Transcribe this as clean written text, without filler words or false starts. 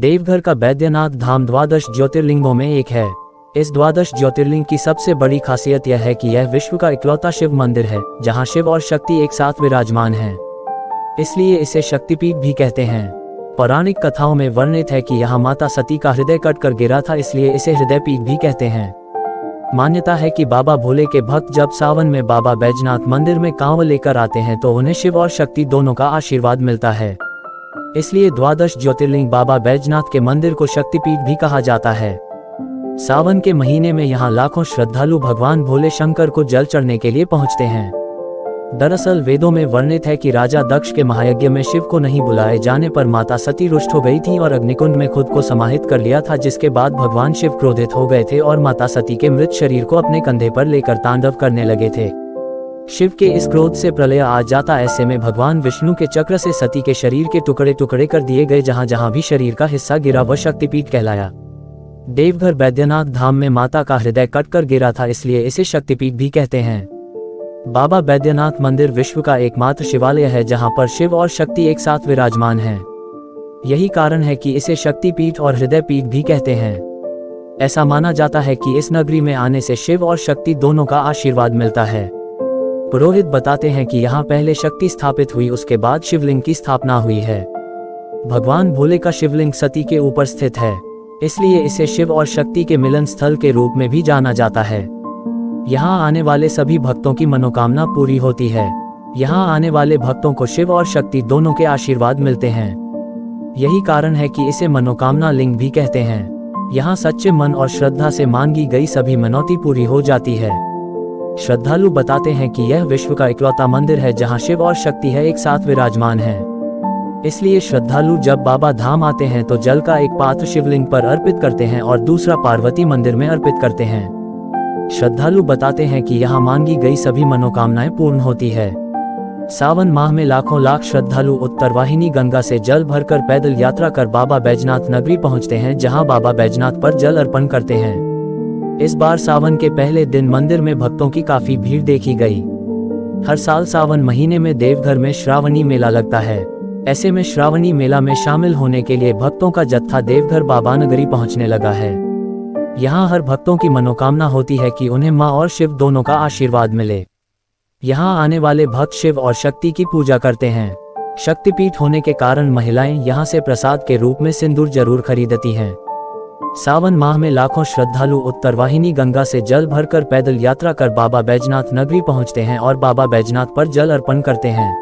देवघर का बैद्यनाथ धाम द्वादश ज्योतिर्लिंगों में एक है। इस द्वादश ज्योतिर्लिंग की सबसे बड़ी खासियत यह है कि यह विश्व का इकलौता शिव मंदिर है जहां शिव और शक्ति एक साथ विराजमान हैं। इसलिए इसे शक्तिपीठ भी कहते हैं। पौराणिक कथाओं में वर्णित है कि यहाँ माता सती का हृदय कटकर गिरा था, इसलिए इसे हृदय पीठ भी कहते हैं। मान्यता है कि बाबा भोले के भक्त जब सावन में बाबा बैजनाथ मंदिर में कांवड़ लेकर आते हैं तो उन्हें शिव और शक्ति दोनों का आशीर्वाद मिलता है। इसलिए द्वादश ज्योतिर्लिंग बाबा बैजनाथ के मंदिर को शक्तिपीठ भी कहा जाता है। सावन के महीने में यहाँ लाखों श्रद्धालु भगवान भोले शंकर को जल चढ़ने के लिए पहुँचते हैं। दरअसल वेदों में वर्णित है कि राजा दक्ष के महायज्ञ में शिव को नहीं बुलाए जाने पर माता सती रुष्ट हो गई थी और अग्निकुंड में खुद को समाहित कर लिया था, जिसके बाद भगवान शिव क्रोधित हो गए थे और माता सती के मृत शरीर को अपने कंधे पर लेकर तांडव करने लगे थे। शिव के इस क्रोध से प्रलय आ जाता। ऐसे में भगवान विष्णु के चक्र से सती के शरीर के टुकड़े टुकड़े कर दिए गए। जहां जहां भी शरीर का हिस्सा गिरा वह शक्तिपीठ कहलाया। देवघर बैद्यनाथ धाम में माता का हृदय कटकर गिरा था, इसलिए इसे शक्तिपीठ भी कहते हैं। बाबा बैद्यनाथ मंदिर विश्व का एकमात्र शिवालय है जहां पर शिव और शक्ति एक साथ विराजमान हैं। यही कारण है कि इसे शक्तिपीठ और हृदय पीठ भी कहते हैं। ऐसा माना जाता है कि इस नगरी में आने से शिव और शक्ति दोनों का आशीर्वाद मिलता है। पुरोहित बताते हैं कि यहाँ पहले शक्ति स्थापित हुई, उसके बाद शिवलिंग की स्थापना हुई है। भगवान भोले का शिवलिंग सती के ऊपर स्थित है, इसलिए इसे शिव और शक्ति के मिलन स्थल के रूप में भी जाना जाता है। यहाँ आने वाले सभी भक्तों की मनोकामना पूरी होती है। यहाँ आने वाले भक्तों को शिव और शक्ति दोनों के आशीर्वाद मिलते हैं। यही कारण है कि इसे मनोकामना लिंग भी कहते हैं। यहाँ सच्चे मन और श्रद्धा से मांगी गई सभी मनौती पूरी हो जाती है। श्रद्धालु बताते हैं कि यह विश्व का इकलौता मंदिर है जहाँ शिव और शक्ति है एक साथ विराजमान है। इसलिए श्रद्धालु जब बाबा धाम आते हैं तो जल का एक पात्र शिवलिंग पर अर्पित करते हैं और दूसरा पार्वती मंदिर में अर्पित करते हैं। श्रद्धालु बताते हैं कि यहाँ मांगी गई सभी मनोकामनाएं पूर्ण होती है। सावन माह में लाखों लाख श्रद्धालु उत्तरवाहिनी गंगा से जल भरकर पैदल यात्रा कर बाबा बैजनाथ नगरी पहुंचते हैं, जहां बाबा बैजनाथ पर जल अर्पण करते हैं। इस बार सावन के पहले दिन मंदिर में भक्तों की काफी भीड़ देखी गई। हर साल सावन महीने में देवघर में श्रावणी मेला लगता है। ऐसे में श्रावणी मेला में शामिल होने के लिए भक्तों का जत्था देवघर बाबा नगरी पहुंचने लगा है। यहाँ हर भक्तों की मनोकामना होती है कि उन्हें माँ और शिव दोनों का आशीर्वाद मिले। यहाँ आने वाले भक्त शिव और शक्ति की पूजा करते हैं। शक्तिपीठ होने के कारण महिलाएं यहाँ से प्रसाद के रूप में सिंदूर जरूर खरीदती हैं। सावन माह में लाखों श्रद्धालु उत्तरवाहिनी गंगा से जल भरकर पैदल यात्रा कर बाबा बैजनाथ नगरी पहुँचते हैं और बाबा बैजनाथ पर जल अर्पण करते हैं।